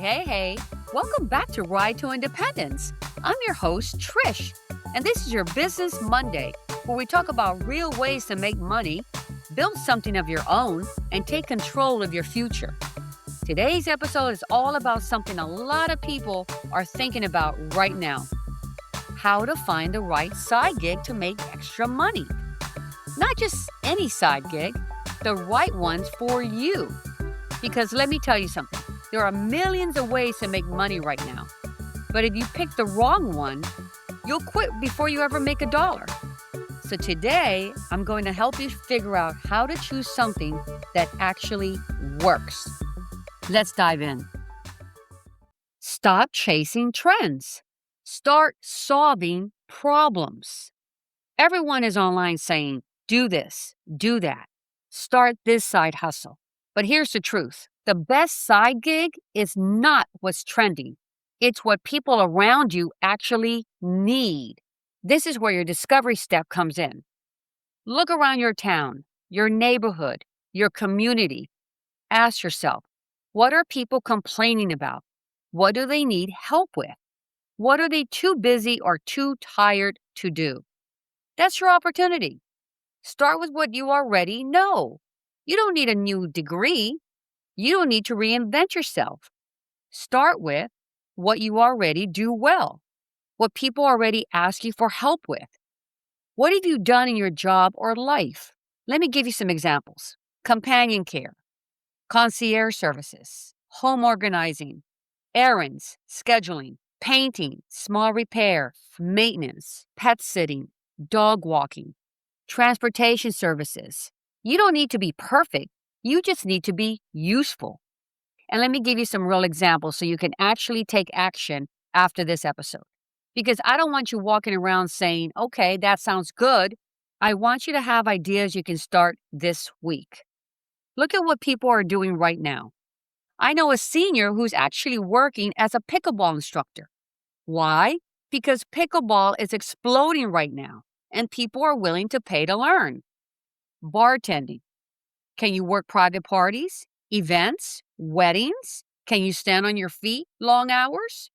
Hey. Welcome back to Ride to Independence. I'm your host, Trish, and this is your Business Monday, where we talk about real ways to make money, build something of your own, and take control of your future. Today's episode is all about something a lot of people are thinking about right now: how to find the right side gig to make extra money. Not just any side gig, the right ones for you. Because let me tell you something, there are millions of ways to make money right now. But if you pick the wrong one, you'll quit before you ever make a dollar. So today, I'm going to help you figure out how to choose something that actually works. Let's dive in. Stop chasing trends. Start solving problems. Everyone is online saying, do this, do that. Start this side hustle. But here's the truth. The best side gig is not what's trending. It's what people around you actually need. This is where your discovery step comes in. Look around your town, your neighborhood, your community. Ask yourself, what are people complaining about? What do they need help with? What are they too busy or too tired to do? That's your opportunity. Start with what you already know. You don't need a new degree. You don't need to reinvent yourself. Start with what you already do well, what people already ask you for help with. What have you done in your job or life? Let me give you some examples. Companion care, concierge services, home organizing, errands, scheduling, painting, small repair, maintenance, pet sitting, dog walking, transportation services. You don't need to be perfect. You just need to be useful. And let me give you some real examples so you can actually take action after this episode. Because I don't want you walking around saying, okay, that sounds good. I want you to have ideas you can start this week. Look at what people are doing right now. I know a senior who's actually working as a pickleball instructor. Why? Because pickleball is exploding right now, and people are willing to pay to learn. Bartending. Can you work private parties, events, weddings? Can you stand on your feet long hours?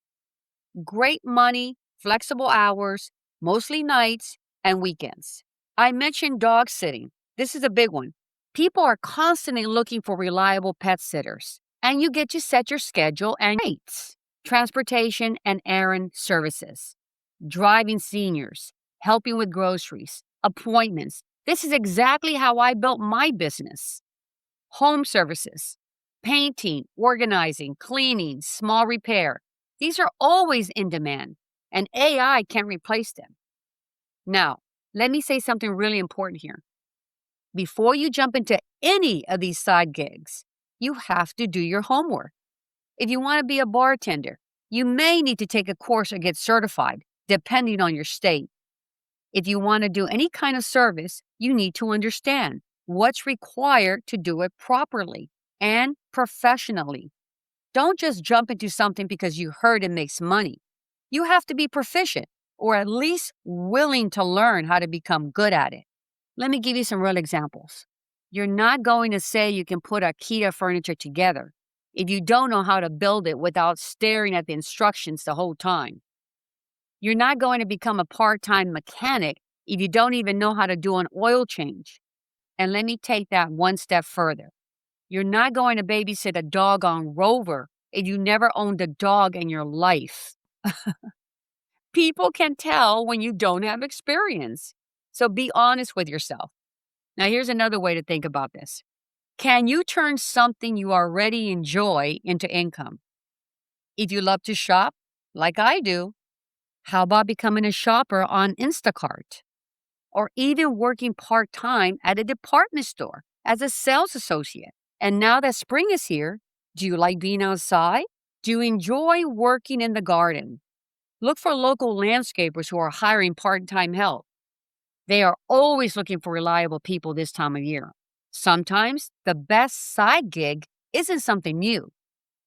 Great money, flexible hours, mostly nights and weekends. I mentioned dog sitting. This is a big one. People are constantly looking for reliable pet sitters, and you get to set your schedule and rates. Transportation and errand services, driving seniors, helping with groceries, appointments. This is exactly how I built my business. Home services, painting, organizing, cleaning, small repair. These are always in demand, and AI can't replace them. Now, let me say something really important here. Before you jump into any of these side gigs, you have to do your homework. If you want to be a bartender, you may need to take a course or get certified, depending on your state. If you want to do any kind of service, you need to understand what's required to do it properly and professionally. Don't just jump into something because you heard it makes money. You have to be proficient, or at least willing to learn how to become good at it. Let me give you some real examples. You're not going to say you can put IKEA furniture together if you don't know how to build it without staring at the instructions the whole time. You're not going to become a part-time mechanic if you don't even know how to do an oil change. And let me take that one step further. You're not going to babysit a dog on Rover if you never owned a dog in your life. People can tell when you don't have experience. So be honest with yourself. Now, here's another way to think about this. Can you turn something you already enjoy into income? If you love to shop, like I do, how about becoming a shopper on Instacart? Or even working part-time at a department store as a sales associate? And now that spring is here, do you like being outside? Do you enjoy working in the garden? Look for local landscapers who are hiring part-time help. They are always looking for reliable people this time of year. Sometimes the best side gig isn't something new.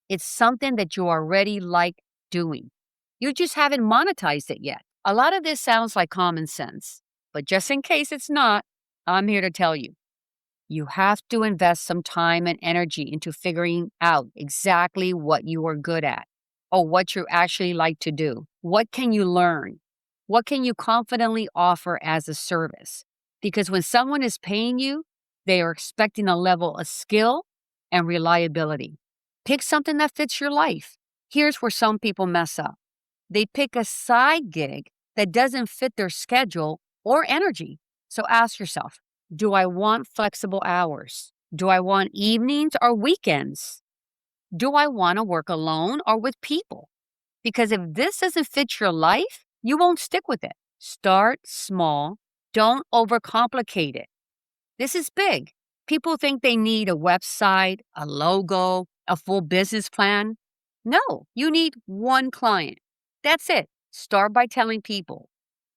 It's something that you already like doing. You just haven't monetized it yet. A lot of this sounds like common sense, but just in case it's not, I'm here to tell you. You have to invest some time and energy into figuring out exactly what you are good at or what you actually like to do. What can you learn? What can you confidently offer as a service? Because when someone is paying you, they are expecting a level of skill and reliability. Pick something that fits your life. Here's where some people mess up. They pick a side gig that doesn't fit their schedule or energy. So ask yourself, do I want flexible hours? Do I want evenings or weekends? Do I want to work alone or with people? Because if this doesn't fit your life, you won't stick with it. Start small. Don't overcomplicate it. This is big. People think they need a website, a logo, a full business plan. No, you need one client. That's it. Start by telling people,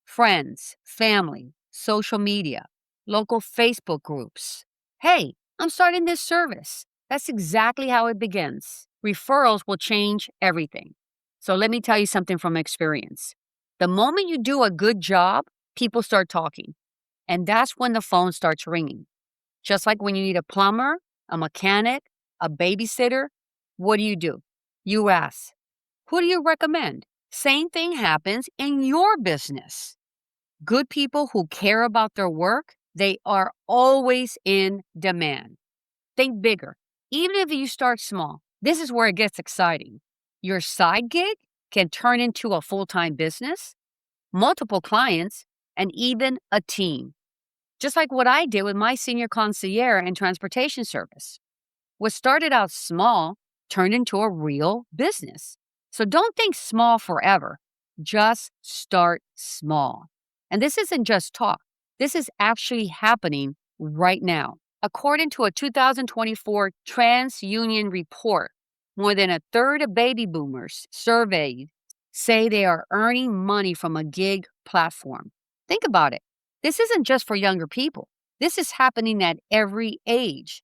friends, family, social media, local Facebook groups. Hey, I'm starting this service. That's exactly how it begins. Referrals will change everything. So let me tell you something from experience. The moment you do a good job, people start talking. And that's when the phone starts ringing. Just like when you need a plumber, a mechanic, a babysitter, what do? You ask, who do you recommend? Same thing happens in your business. Good people who care about their work, they are always in demand. Think bigger. Even if you start small, this is where it gets exciting. Your side gig can turn into a full-time business, multiple clients, and even a team. Just like what I did with my senior concierge and transportation service. What started out small turned into a real business. So don't think small forever. Just start small. And this isn't just talk. This is actually happening right now. According to a 2024 TransUnion report, more than a third of baby boomers surveyed say they are earning money from a gig platform. Think about it. This isn't just for younger people. This is happening at every age.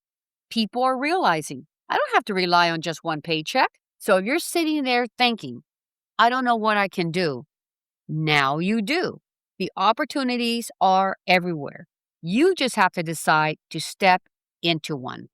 People are realizing, I don't have to rely on just one paycheck. So if you're sitting there thinking, I don't know what I can do, now you do. The opportunities are everywhere. You just have to decide to step into one.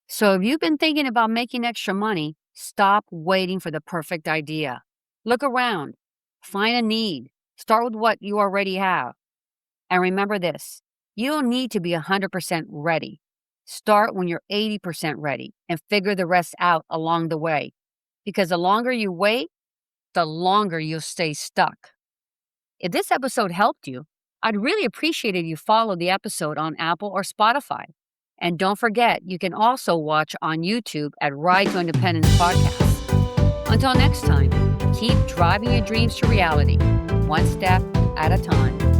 So if you've been thinking about making extra money, stop waiting for the perfect idea. Look around, find a need, start with what you already have. And remember this, you don't need to be 100% ready. Start when you're 80% ready and figure the rest out along the way. Because the longer you wait, the longer you'll stay stuck. If this episode helped you, I'd really appreciate it if you follow the episode on Apple or Spotify. And don't forget, you can also watch on YouTube at Ride to Independence Podcast. Until next time, keep driving your dreams to reality, one step at a time.